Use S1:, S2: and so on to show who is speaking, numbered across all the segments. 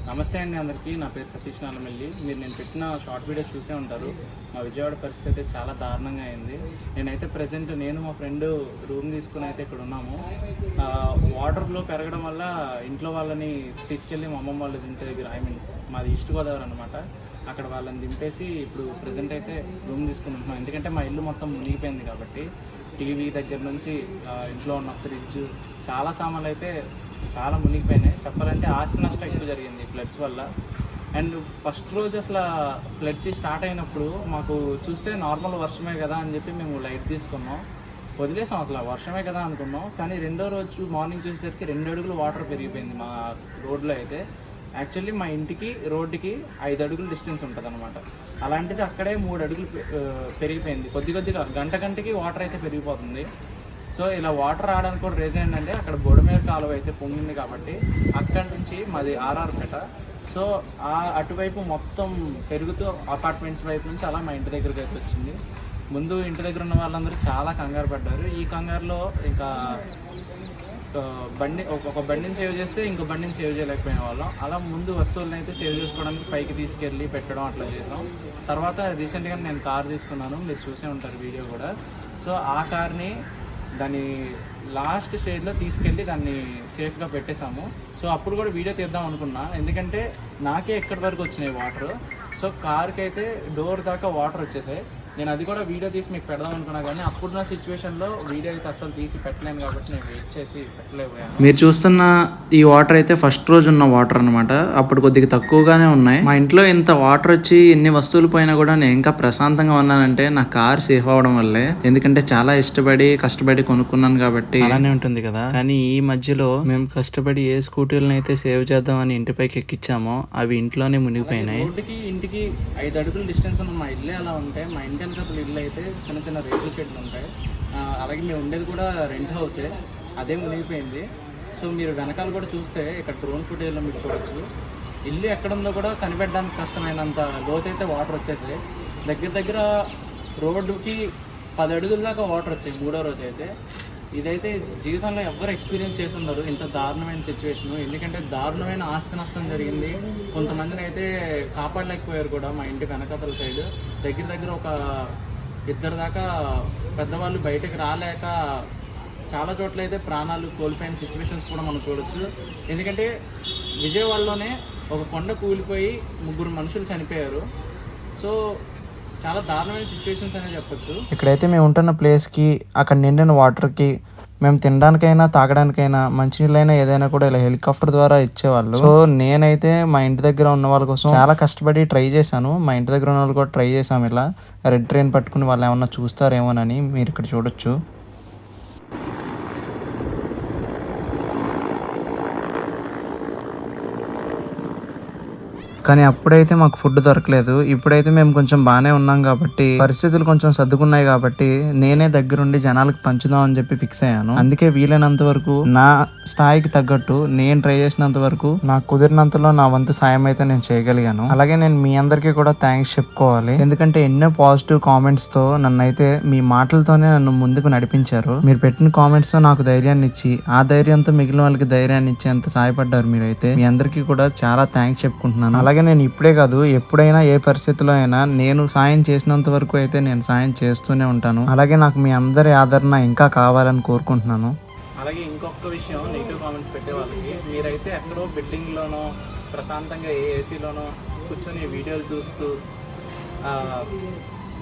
S1: నమస్తే అండి అందరికీ. నా పేరు సతీష్ నాలమెల్లి. నేను పెట్టిన షార్ట్ వీడియోస్ చూసే ఉంటారు. మా విజయవాడ పరిస్థితి అయితే చాలా దారుణంగా అయింది. నేనైతే ప్రజెంట్ మా ఫ్రెండ్ రూమ్ తీసుకుని అయితే ఇక్కడ ఉన్నాము. వాటర్ ఫ్లో పెరగడం వల్ల ఇంట్లో వాళ్ళని తీసుకెళ్ళి మా అమ్మమ్మ వాళ్ళ ఇంటి దగ్గర మాది ఈస్ట్ గోదావరి అనమాట. అక్కడ వాళ్ళని దింపేసి ఇప్పుడు ప్రజెంట్ అయితే రూమ్ తీసుకుని ఉంటున్నాం. ఎందుకంటే మా ఇల్లు మొత్తం మునిగిపోయింది కాబట్టి టీవీ దగ్గర నుంచి ఇంట్లో ఉన్న ఫ్రిడ్జ్ చాలా సామాన్లు అయితే చాలా మునిగిపోయినాయి. చెప్పాలంటే ఆస్తి నష్టం ఎక్కువ జరిగింది ఫ్లడ్స్ వల్ల. అండ్ ఫస్ట్ రోజు అసలు ఫ్లడ్స్ స్టార్ట్ అయినప్పుడు మాకు చూస్తే నార్మల్ వర్షమే కదా అని చెప్పి మేము లైట్ తీసుకున్నాం, వదిలేసాం. అసలు వర్షమే కదా అనుకున్నాం. కానీ రెండో రోజు మార్నింగ్ చూసేసరికి 2 అడుగులు వాటర్ పెరిగిపోయింది మా రోడ్లో. అయితే యాక్చువల్లీ మా ఇంటికి రోడ్డుకి 5 అడుగులు డిస్టెన్స్ ఉంటుంది అనమాట. అలాంటిది అక్కడే 3 అడుగులు పెరిగిపోయింది. కొద్దిగా గంటకి వాటర్ అయితే పెరిగిపోతుంది. సో ఇలా వాటర్ రావడానికి కూడా రీజన్ ఏంటంటే అక్కడ బొడమేరు కాలువ అయితే పొంగింది కాబట్టి అక్కడి నుంచి మాది ఆర్ఆర్పేట. సో అటువైపు మొత్తం పెరుగుతూ అపార్ట్మెంట్స్ వైపు నుంచి అలా మా ఇంటి దగ్గరికి అయితే వచ్చింది. ముందు ఇంటి దగ్గర ఉన్న వాళ్ళందరూ చాలా కంగారు పడ్డారు. ఈ కంగారులో ఇంకా ఒక బండిని సేవ్ చేస్తే ఇంకో బండిని సేవ్ చేయలేకపోయిన వాళ్ళం. అలా ముందు వస్తువులను అయితే సేవ్ చేసుకోవడానికి పైకి తీసుకెళ్ళి పెట్టడం అట్లా చేసాం. తర్వాత రీసెంట్గా నేను కార్ తీసుకున్నాను, మీరు చూసే ఉంటారు వీడియో కూడా. సో ఆ కార్ని దాన్ని లాస్ట్ స్టేజ్లో తీసుకెళ్ళి దాన్ని సేఫ్గా పెట్టేశాము. సో అప్పుడు కూడా వీడియో తీద్దాం అనుకున్నా, ఎందుకంటే నాకే ఎక్కడి వరకు వచ్చినాయి వాటర్. సో కార్కి అయితే డోర్ దాకా వాటర్ వచ్చేసాయి. నేను అది కూడా వీడియో తీసి మీకు పెడదాం అనుకున్నా, కానీ అప్పుడున్న సిచ్యువేషన్లో వీడియో అయితే అసలు తీసి పెట్టలేను కాబట్టి నేను వెయిట్ చేసి పెట్టలేకపోయాను.
S2: మీరు చూస్తున్న ఈ వాటర్ అయితే ఫస్ట్ రోజు ఉన్న వాటర్ అనమాట. అప్పుడు కొద్దిగా తక్కువగానే ఉన్నాయి. మా ఇంట్లో ఇంత వాటర్ వచ్చి ఎన్ని వస్తువులు పోయినా కూడా నేను ఇంకా ప్రశాంతంగా ఉన్నానంటే నా కార్ సేఫ్ అవ్వడం వల్లే. ఎందుకంటే చాలా ఇష్టపడి కష్టపడి కొనుక్కున్నాను కాబట్టి అలానే ఉంటుంది కదా. కానీ ఈ మధ్యలో మేము కష్టపడి ఏ స్కూటీలను అయితే సేవ్ చేద్దామని ఇంటిపైకి ఎక్కించామో అవి ఇంట్లోనే మునిగిపోయినాయి.
S1: రోడ్డుకి ఇంటికి 5 అడుగుల డిస్టెన్స్ ఉన్న మా ఇల్లే అలా ఉంటాయి. మా ఇంటి వెనకాల ఇల్లు అయితే చిన్న చిన్న రేకుల షెడ్లు ఉంటాయి. అలాగే మేము ఉండేది కూడా రెంట్ హౌసే, అదే మునిగిపోయింది. సో మీరు వెనకాల కూడా చూస్తే ఇక్కడ డ్రోన్ ఫుటేజ్లో మీరు చూడొచ్చు. ఇల్లు ఎక్కడుందో కూడా కనిపెట్టడానికి కష్టమైనంత లోతైతే వాటర్ వచ్చేసాయి. దగ్గర రోడ్డుకి 10 అడుగుల దాకా వాటర్ వచ్చాయి 3వ రోజు అయితే. ఇదైతే జీవితంలో ఎవరు ఎక్స్పీరియన్స్ చేసి ఉండరు ఇంత దారుణమైన సిచ్యువేషను. ఎందుకంటే దారుణమైన ఆస్తి నష్టం జరిగింది. కొంతమందిని అయితే కాపాడలేకపోయారు కూడా. మా ఇంటి వెనకతల సైడ్ దగ్గర ఒక 2 దాకా పెద్దవాళ్ళు బయటకు రాలేక చాలా చోట్ల అయితే ప్రాణాలు కోల్పోయిన సిచ్యువేషన్స్ కూడా మనం చూడొచ్చు. ఎందుకంటే విజయవాడలోనే ఒక కొండ కూలిపోయి 3 మనుషులు చనిపోయారు. సో చాలా దారుణమైన సిచ్యువేషన్స్ అనే చెప్పొచ్చు.
S2: ఇక్కడైతే మేము ఉంటున్న ప్లేస్కి అక్కడ నిండిన వాటర్కి మేము తినడానికైనా తాగడానికైనా మంచినీళ్ళైనా ఏదైనా కూడా ఇలా హెలికాప్టర్ ద్వారా ఇచ్చేవాళ్ళు. సో నేనైతే మా ఇంటి దగ్గర ఉన్న వాళ్ళ కోసం చాలా కష్టపడి ట్రై చేశాను. మా ఇంటి దగ్గర ఉన్న వాళ్ళు కూడా ట్రై చేశాము. ఇలా రెడ్ ట్రైన్ పట్టుకుని వాళ్ళు ఏమన్నా చూస్తారేమోనని మీరు ఇక్కడ చూడొచ్చు. కానీ అప్పుడైతే మాకు ఫుడ్ దొరకలేదు. ఇప్పుడైతే మేము కొంచెం బాగానే ఉన్నాం కాబట్టి పరిస్థితులు కొంచెం సర్దుకున్నాయి కాబట్టి నేనే దగ్గరుండి జనాలకు పంచుదాం అని చెప్పి ఫిక్స్ అయ్యాను. అందుకే వీలైనంత వరకు నా స్థాయికి తగ్గట్టు నేను ట్రై చేసినంత వరకు నాకు కుదిరినంతలో నా వంతు సాయం అయితే నేను చేయగలిగాను. అలాగే నేను మీ అందరికీ కూడా థ్యాంక్స్ చెప్పుకోవాలి. ఎందుకంటే ఎన్నో పాజిటివ్ కామెంట్స్ తో నన్ను అయితే మీ మాటలతోనే నన్ను ముందుకు నడిపించారు. మీరు పెట్టిన కామెంట్స్ తో నాకు ధైర్యాన్ని ఇచ్చి ఆ ధైర్యంతో మిగిలిన వాళ్ళకి ధైర్యాన్ని ఇచ్చేంత సహాయపడ్డారు మీరైతే. మీ అందరికీ కూడా చాలా థ్యాంక్స్ చెప్పుకుంటున్నాను. అలాగే నేను ఇప్పుడే కాదు ఎప్పుడైనా ఏ పరిస్థితిలో అయినా నేను సాయం చేసినంత వరకు అయితే నేను సాయం చేస్తూనే ఉంటాను. అలాగే నాకు మీ అందరి ఆదరణ ఇంకా కావాలని కోరుకుంటున్నాను.
S1: అలాగే ఇంకొక విషయం, నెగిటివ్ కామెంట్స్ పెట్టే వాళ్ళకి, మీరైతే ఎక్కడో బిల్డింగ్లోనో ప్రశాంతంగా ఏసీలోనో కూర్చొని వీడియోలు చూస్తూ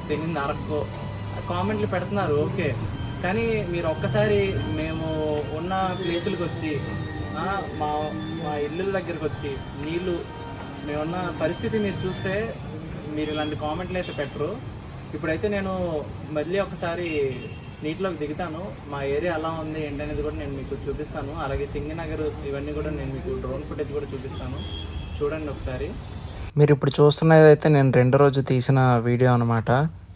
S1: తిని అరక్కో కామెంట్లు పెడుతున్నారు, ఓకే. కానీ మీరు ఒక్కసారి మేము ఉన్న ప్లేసులకు వచ్చి మా ఇల్లుల దగ్గరకు వచ్చి నీళ్ళు మేమున్న పరిస్థితి మీరు చూస్తే మీరు ఇలాంటి కామెంట్లు అయితే పెట్టరు. ఇప్పుడైతే నేను మళ్ళీ ఒకసారి నీటిలోకి దిగుతాను. మా ఏరియా ఎలా ఉంది ఏంటనేది కూడా నేను మీకు చూపిస్తాను. అలాగే సింగనగర్ ఇవన్నీ కూడా నేను మీకు డ్రోన్ ఫుటేజ్ కూడా చూపిస్తాను, చూడండి ఒకసారి.
S2: మీరు ఇప్పుడు చూస్తున్నది అయితే నేను 2వ రోజు తీసిన వీడియో అనమాట.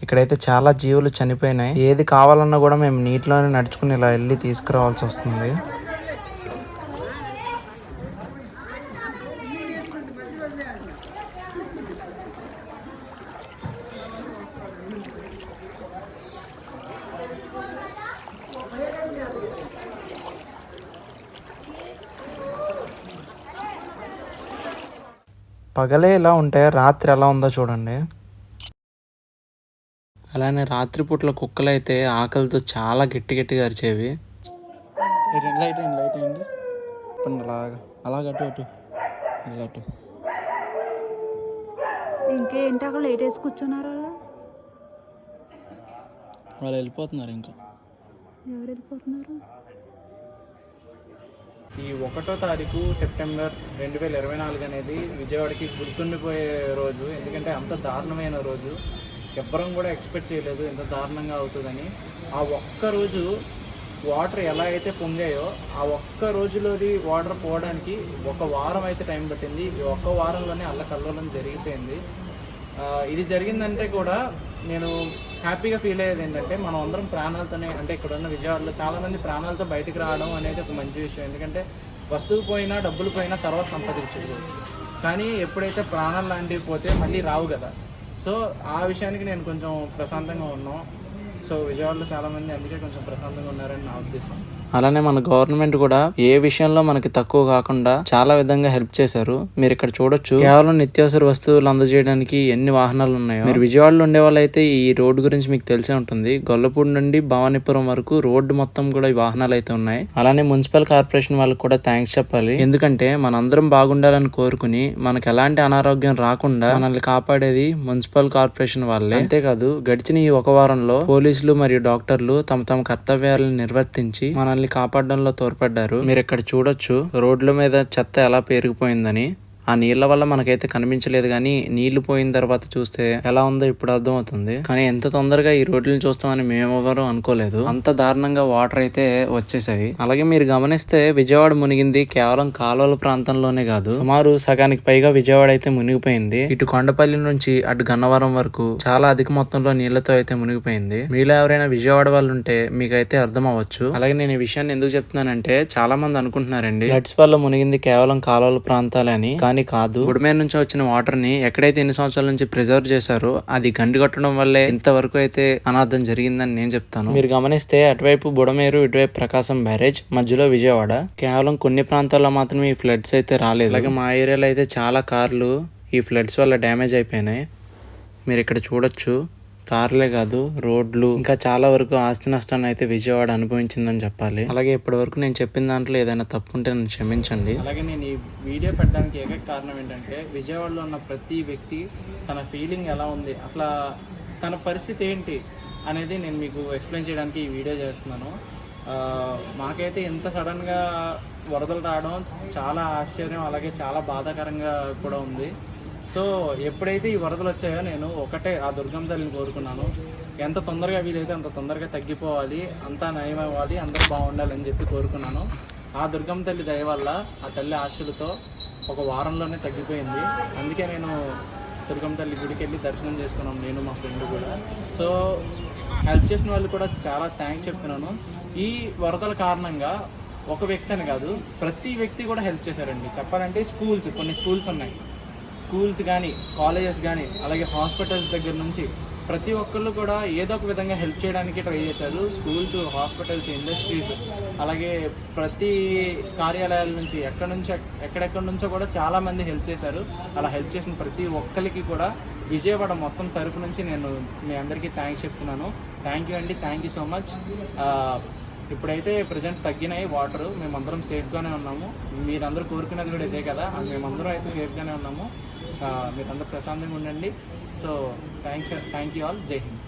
S2: ఇక్కడైతే చాలా జీవులు చనిపోయినాయి. ఏది కావాలన్నా కూడా మేము నీటిలోనే నడుచుకుని ఇలా వెళ్ళి తీసుకురావాల్సి వస్తుంది. పగలే ఇలా ఉంటే రాత్రి ఎలా ఉందో చూడండి. అలానే రాత్రిపూట్ల కుక్కలు అయితే ఆకలితో చాలా గట్టి గట్టిగా అరిచేవి. లైట్ అయ్యండి అలాగ అటు అటు.
S3: ఇంకేంటి అక్కడ లేట్ వేసి కూర్చున్నారు
S2: వాళ్ళు వెళ్ళిపోతున్నారు. ఇంకా
S3: ఎవరు వెళ్ళిపోతున్నారు?
S1: ఈ 1వ తారీఖు సెప్టెంబర్ 2024 అనేది విజయవాడకి గుర్తుండిపోయే రోజు. ఎందుకంటే అంత దారుణమైన రోజు. ఎవ్వరం కూడా ఎక్స్పెక్ట్ చేయలేదు ఎంత దారుణంగా అవుతుందని. ఆ ఒక్కరోజు వాటర్ ఎలా అయితే పొంగాయో ఆ ఒక్క రోజులోది వాటర్ పోవడానికి 1 వారం అయితే టైం పట్టింది. ఈ 1 వారంలోనే అల్లకల్లోలం జరిగిపోయింది. ఇది జరిగిందంటే కూడా నేను హ్యాపీగా ఫీల్ అయ్యేది ఏంటంటే మనం అందరం ప్రాణాలతోనే, అంటే ఇక్కడ ఉన్న విజయవాడలో చాలామంది ప్రాణాలతో బయటకు రావడం అనేది ఒక మంచి విషయం. ఎందుకంటే వస్తువు పోయినా డబ్బులు పోయినా తర్వాత సంపాదించుకోవచ్చు, కానీ ఎప్పుడైతే ప్రాణాలు లాంటివి పోతే మళ్ళీ రావు కదా. సో ఆ విషయానికి నేను కొంచెం ప్రశాంతంగా ఉన్నాం. సో విజయవాడలో చాలామంది అందుకే కొంచెం ప్రశాంతంగా ఉన్నారని నా ఉద్దేశం.
S2: అలానే మన గవర్నమెంట్ కూడా ఏ విషయంలో మనకి తక్కువ కాకుండా చాలా విధంగా హెల్ప్ చేశారు. మీరు ఇక్కడ చూడొచ్చు, కేవలం నిత్యావసర వస్తువులు అందజేయడానికి ఎన్ని వాహనాలు ఉన్నాయో. మీరు విజయవాడలో ఉండే వాళ్ళైతే ఈ రోడ్డు గురించి మీకు తెలిసే ఉంటుంది. గొల్లపూడి నుండి భవానీపురం వరకు రోడ్డు మొత్తం కూడా ఈ వాహనాలు అయితే ఉన్నాయి. అలానే మున్సిపల్ కార్పొరేషన్ వాళ్ళకి కూడా థ్యాంక్స్ చెప్పాలి. ఎందుకంటే మనందరం బాగుండాలని కోరుకుని మనకు ఎలాంటి అనారోగ్యం రాకుండా మనల్ని కాపాడేది మున్సిపల్ కార్పొరేషన్ వాళ్ళే. అంతేకాదు గడిచిన ఈ 1 వారంలో పోలీసులు మరియు డాక్టర్లు తమ కర్తవ్యాలను నిర్వర్తించి మనల్ని కాపాడడంలో తోడ్పడ్డారు. మీరు ఇక్కడ చూడొచ్చు రోడ్ల మీద చెత్త ఎలా పేరుకుపోయిందని. ఆ నీళ్ల వల్ల మనకైతే కనిపించలేదు, కానీ నీళ్లు పోయిన తర్వాత చూస్తే ఎలా ఉందో ఇప్పుడు అర్థమవుతుంది. కానీ ఎంత తొందరగా ఈ రోడ్లను చూస్తామని మేమెవరూ అనుకోలేదు. అంత దారుణంగా వాటర్ అయితే వచ్చేసాయి. అలాగే మీరు గమనిస్తే విజయవాడ మునిగింది కేవలం కాలువల ప్రాంతంలోనే కాదు, సుమారు సగానికి పైగా విజయవాడ అయితే మునిగిపోయింది. ఇటు కొండపల్లి నుంచి అటు గన్నవరం వరకు చాలా అధిక మొత్తంలో నీళ్లతో అయితే మునిగిపోయింది. మీలో ఎవరైనా విజయవాడ వాళ్ళు ఉంటే మీకైతే అర్థం అవ్వచ్చు. అలాగే నేను ఈ విషయాన్ని ఎందుకు చెప్తున్నానంటే చాలా మంది అనుకుంటున్నారండి ఫ్లడ్స్ వల్ల మునిగింది కేవలం కాలువల ప్రాంతాలే అని. కానీ కాదు, బుడమేరు నుంచి వచ్చిన వాటర్ ని ఎక్కడైతే ఎన్ని సంవత్సరాల నుంచి ప్రిజర్వ్ చేశారో అది గండి కొట్టడం వల్లే ఇంతవరకు అయితే అనార్థం జరిగిందని నేను చెప్తాను. మీరు గమనిస్తే అటువైపు బుడమేరు, ఇటువైపు ప్రకాశం బ్యారేజ్, మధ్యలో విజయవాడ. కేవలం కొన్ని ప్రాంతాల్లో మాత్రమే ఈ ఫ్లడ్స్ అయితే రాలేదు. అలాగే మా ఏరియాలో అయితే చాలా కార్లు ఈ ఫ్లడ్స్ వల్ల డ్యామేజ్ అయిపోయినాయి. మీరు ఇక్కడ చూడొచ్చు, కార్లే కాదు రోడ్లు, ఇంకా చాలా వరకు ఆస్తి నష్టాన్ని అయితే విజయవాడ అనుభవించిందని చెప్పాలి. అలాగే ఇప్పటి వరకు నేను చెప్పిన దాంట్లో ఏదైనా తప్పు ఉంటే నన్ను క్షమించండి.
S1: అలాగే నేను ఈ వీడియో పెట్టడానికి ఏకైక కారణం ఏంటంటే విజయవాడలో ఉన్న ప్రతి వ్యక్తి తన ఫీలింగ్ ఎలా ఉంది, అసలు తన పరిస్థితి ఏంటి అనేది నేను మీకు ఎక్స్ప్లెయిన్ చేయడానికి ఈ వీడియో చేస్తున్నాను. మాకైతే ఇంత సడన్గా వరదలు రావడం చాలా ఆశ్చర్యం, అలాగే చాలా బాధాకరంగా కూడా ఉంది. సో ఎప్పుడైతే ఈ వరదలు వచ్చాయో నేను ఒకటే ఆ దుర్గమ్మ తల్లిని కోరుకున్నాను, ఎంత తొందరగా వీలైతే అంత తొందరగా తగ్గిపోవాలి, అంతా నయం అవ్వాలి, అందరూ బాగుండాలని చెప్పి కోరుకున్నాను. ఆ దుర్గమ్మ తల్లి దయ వల్ల, ఆ తల్లి ఆశలతో 1 వారంలోనే తగ్గిపోయింది. అందుకే నేను దుర్గమ్మ తల్లి గుడికి వెళ్ళి దర్శనం చేసుకున్నాను, నేను మా ఫ్రెండ్ కూడా. సో హెల్ప్ చేసిన వాళ్ళు కూడా చాలా థ్యాంక్స్ చెప్తున్నాను. ఈ వరదల కారణంగా ఒక వ్యక్తి అని కాదు, ప్రతి వ్యక్తి కూడా హెల్ప్ చేశారండి. చెప్పాలంటే కొన్ని స్కూల్స్ ఉన్నాయి, స్కూల్స్ కానీ కాలేజెస్ కానీ అలాగే హాస్పిటల్స్ దగ్గర నుంచి ప్రతి ఒక్కళ్ళు కూడా ఏదో ఒక విధంగా హెల్ప్ చేయడానికి ట్రై చేశారు. స్కూల్స్, హాస్పిటల్స్, ఇండస్ట్రీస్, అలాగే ప్రతి కార్యాలయాల నుంచి ఎక్కడెక్కడి నుంచో కూడా చాలామంది హెల్ప్ చేశారు. అలా హెల్ప్ చేసిన ప్రతి ఒక్కరికి కూడా విజయవాడ మొత్తం తరపు నుంచి నేను మీ అందరికీ థ్యాంక్స్ చెప్తున్నాను. థ్యాంక్ యూ అండి, థ్యాంక్ యూ సో మచ్. ఇప్పుడైతే ప్రజెంట్ తగ్గినాయి వాటర్, మేమందరం సేఫ్గానే ఉన్నాము. మీరందరూ కోరుకునేది కూడా ఇదే కదా, మేమందరం అయితే సేఫ్గానే ఉన్నాము. మీరందరూ ప్రశాంతంగా ఉండండి. So thank you all. జై హింద్.